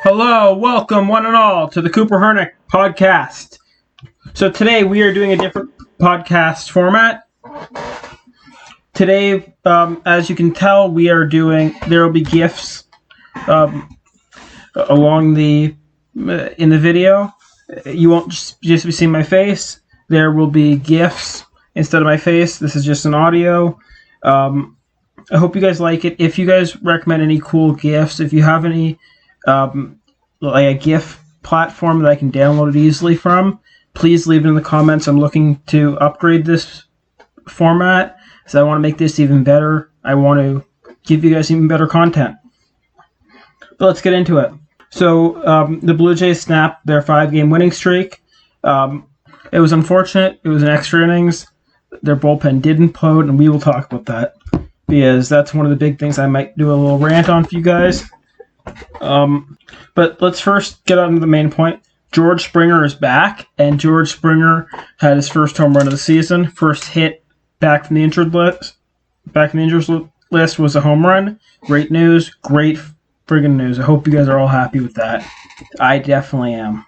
Hello, welcome one and all to the Cooper Hernick podcast. So today we are doing a different podcast format. Today, as you can tell, there will be GIFs along in the video. You won't just be seeing my face. There will be GIFs instead of my face. This is just an audio. I hope you guys like it. If you guys recommend any cool GIFs, if you have any like a GIF platform that I can download it easily from, please leave it in the comments. I'm looking to upgrade this format, so I want to make this even better. I want to give you guys even better content. But let's get into it. So the Blue Jays snapped their 5-game winning streak. It was unfortunate. It was an extra innings. Their bullpen did implode, and we will talk about that, because that's one of the big things I might do a little rant on for you guys. But let's first get on to the main point. George Springer is back, and George Springer had his first home run of the season. First hit back from the injured list. Back from the injured list was a home run. Great news. Great friggin' news. I hope you guys are all happy with that. I definitely am.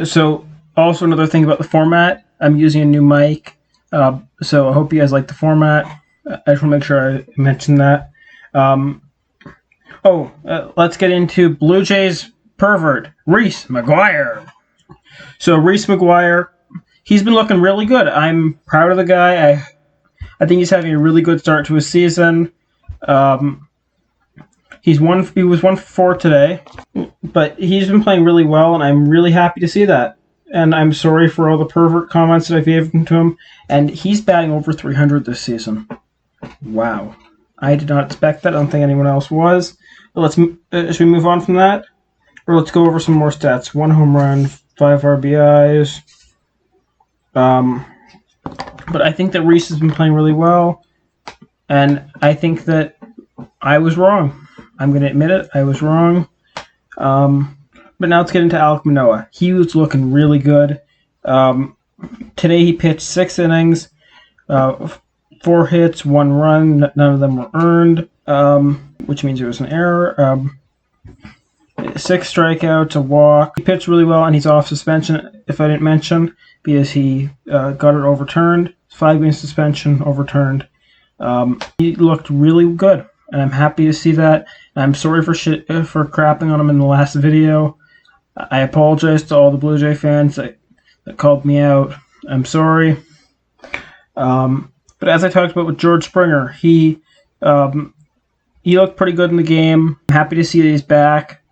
So also another thing about the format, I'm using a new mic. So I hope you guys like the format. I just want to make sure I mention that. Let's get into Blue Jays pervert, Reese Mcguire. So Reese Mcguire, he's been looking really good. I'm proud of the guy. I think he's having a really good start to his season. He was 1 for 4 today, but he's been playing really well, and I'm really happy to see that. And I'm sorry for all the pervert comments that I've given to him. And he's batting over 300 this season. Wow. I did not expect that. I don't think anyone else was. But should we move on from that? Or let's go over some more stats. 1 home run, 5 RBIs. But I think that Reese has been playing really well. And I think that I was wrong. I'm going to admit it. I was wrong. But now let's get into Alec Manoa. He was looking really good. Today he pitched 6 innings, 4 hits, 1 run. None of them were earned, which means there was an error. 6 strikeouts, a walk. He pitched really well, and he's off suspension, if I didn't mention, because he got it overturned. 5-game suspension overturned. He looked really good, and I'm happy to see that. I'm sorry for crapping on him in the last video. I apologize to all the Blue Jay fans that called me out. I'm sorry. But as I talked about with George Springer, he looked pretty good in the game. I'm happy to see that he's back.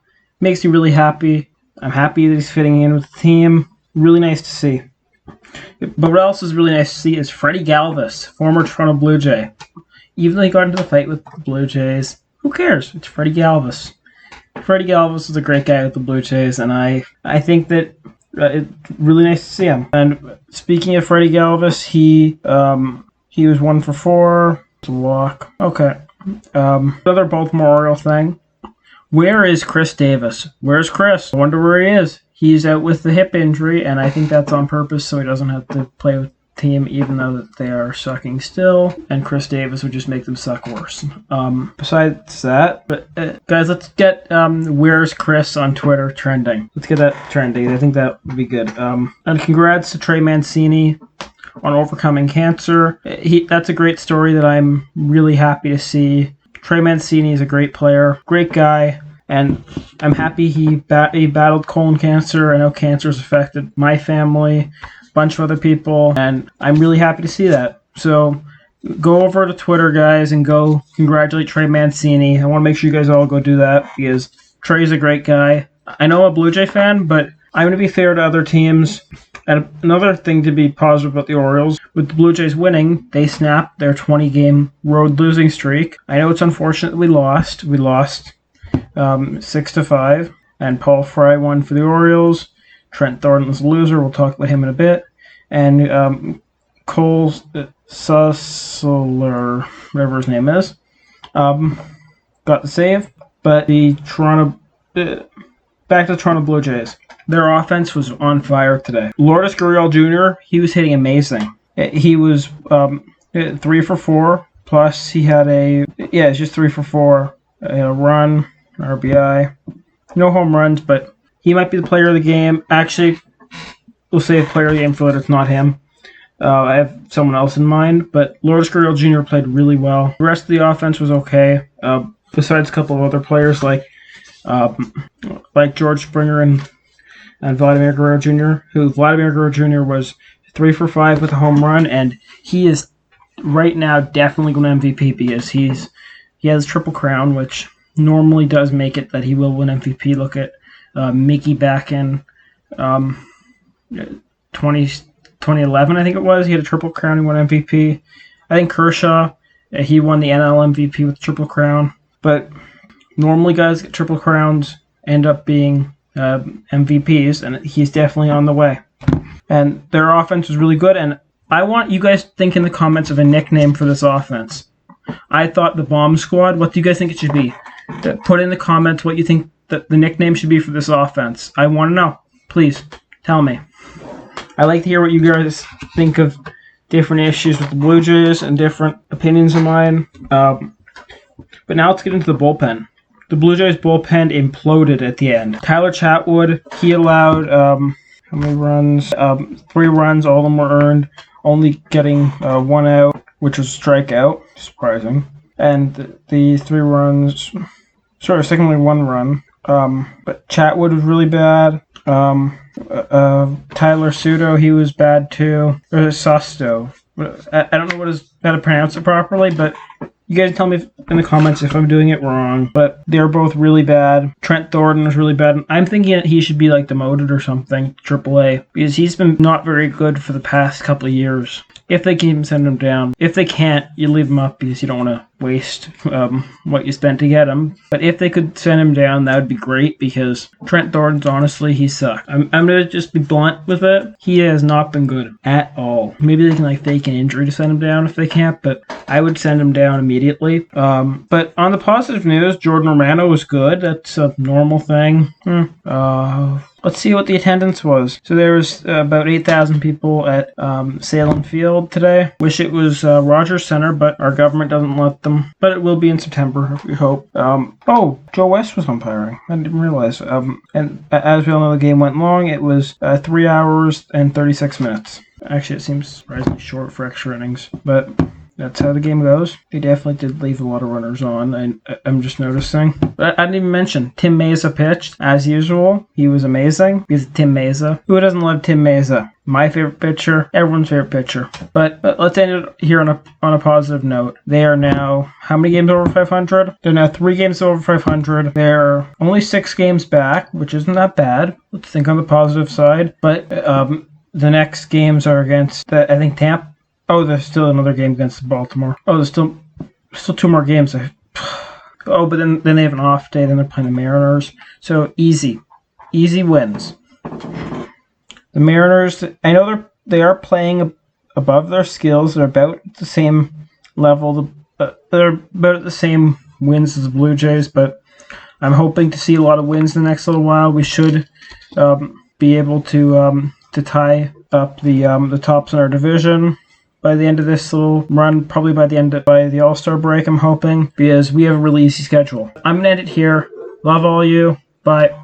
Makes me really happy. I'm happy that he's fitting in with the team. Really nice to see. But what else is really nice to see is Freddie Galvez, former Toronto Blue Jay. Even though he got into the fight with the Blue Jays, who cares? It's Freddie Galvez. Freddie Galvez is a great guy with the Blue Jays, and I think that it's really nice to see him. And speaking of Freddie Galvez, he was 1 for 4. It's a walk. Okay. Another Baltimore Oriole thing. Where is Chris Davis? Where's Chris? I wonder where he is. He's out with the hip injury, and I think that's on purpose so he doesn't have to play with the team, even though they are sucking still. And Chris Davis would just make them suck worse. Besides that, guys, let's get Where's Chris on Twitter trending. Let's get that trending. I think that would be good. And congrats to Trey Mancini on overcoming cancer. That's a great story that I'm really happy to see. Trey Mancini is a great player, great guy, and I'm happy he battled colon cancer. I know cancer has affected my family, a bunch of other people, and I'm really happy to see that. So go over to Twitter, guys, and go congratulate Trey Mancini. I want to make sure you guys all go do that, because Trey's a great guy. I know I'm a Blue Jay fan, but I'm going to be fair to other teams. And another thing to be positive about the Orioles, with the Blue Jays winning, they snapped their 20-game road losing streak. I know it's unfortunate that we lost. We lost 6-5, and Paul Fry won for the Orioles. Trent Thornton was a loser. We'll talk about him in a bit. And Cole Sussler, whatever his name is, got the save. But back to the Toronto Blue Jays. Their offense was on fire today. Vladimir Guerrero Jr., he was hitting amazing. He was 3 for 4, plus he had it's just 3 for 4. A run, RBI. No home runs, but he might be the player of the game. Actually, we'll say a player of the game for that it's not him. I have someone else in mind, but Lourdes Guerrero Jr. played really well. The rest of the offense was okay, besides a couple of other players like George Springer and Vladimir Guerrero Jr., who Vladimir Guerrero Jr. was 3 for 5 with a home run, and he is right now definitely going to MVP because he has Triple Crown, which normally does make it that he will win MVP. Look at Mickey back in 2011, I think it was. He had a Triple Crown and won MVP. I think Kershaw, he won the NL MVP with Triple Crown. But normally guys get Triple Crowns end up being MVPs, and he's definitely on the way. And their offense was really good, and I want you guys to think in the comments of a nickname for this offense. I thought the Bomb Squad. What do you guys think it should be? Put in the comments what you think the nickname should be for this offense. I want to know. Please, tell me. I like to hear what you guys think of different issues with the Blue Jays and different opinions of mine. But now let's get into the bullpen. The Blue Jays bullpen imploded at the end. Tyler Chatwood, he allowed how many runs? 3 runs, all of them were earned, only getting 1 out, which was a strikeout, surprising. And the 3 runs, second only 1 run. But Chatwood was really bad. Tyler Sudo, he was bad too. Or Susto. I don't know how to pronounce it properly, but you guys tell me in the comments if I'm doing it wrong. But they're both really bad. Trent Thornton was really bad. I'm thinking that he should be like demoted or something, AAA, because he's been not very good for the past couple of years. If they can even send him down. If they can't, you leave him up because you don't want to waste what you spent to get him. But if they could send him down, that would be great because Trent Thornton's honestly, he sucked. I'm going to just be blunt with it. He has not been good at all. Maybe they can fake an injury to send him down if they can't, but I would send him down immediately. But on the positive news, Jordan Romano was good. That's a normal thing. Let's see what the attendance was. So there was about 8,000 people at Salem Field today. Wish it was Rogers Center, but our government doesn't let them. But it will be in September, we hope. Joe West was umpiring. I didn't realize. And as we all know, the game went long. It was 3 hours and 36 minutes. Actually, it seems surprisingly short for extra innings. But that's how the game goes. They definitely did leave a lot of runners on. I'm just noticing. But I didn't even mention, Tim Meza pitched, as usual. He was amazing. He's Tim Meza. Who doesn't love Tim Meza? My favorite pitcher, everyone's favorite pitcher. But let's end it here on a positive note. They are now, how many games over 500? They're now 3 games over 500. They're only 6 games back, which isn't that bad. Let's think on the positive side. But the next games are against, I think, Tampa. Oh, there's still another game against Baltimore. Oh, there's still 2 more games. But then they have an off day. Then they're playing the Mariners. So easy wins. The Mariners, I know they are playing above their skills. They're about the same level. They're about the same wins as the Blue Jays. But I'm hoping to see a lot of wins in the next little while. We should be able to tie up the tops in our division by the end of this little run, probably by the All-Star break, I'm hoping, because we have a really easy schedule. I'm going to end it here. Love all you. Bye.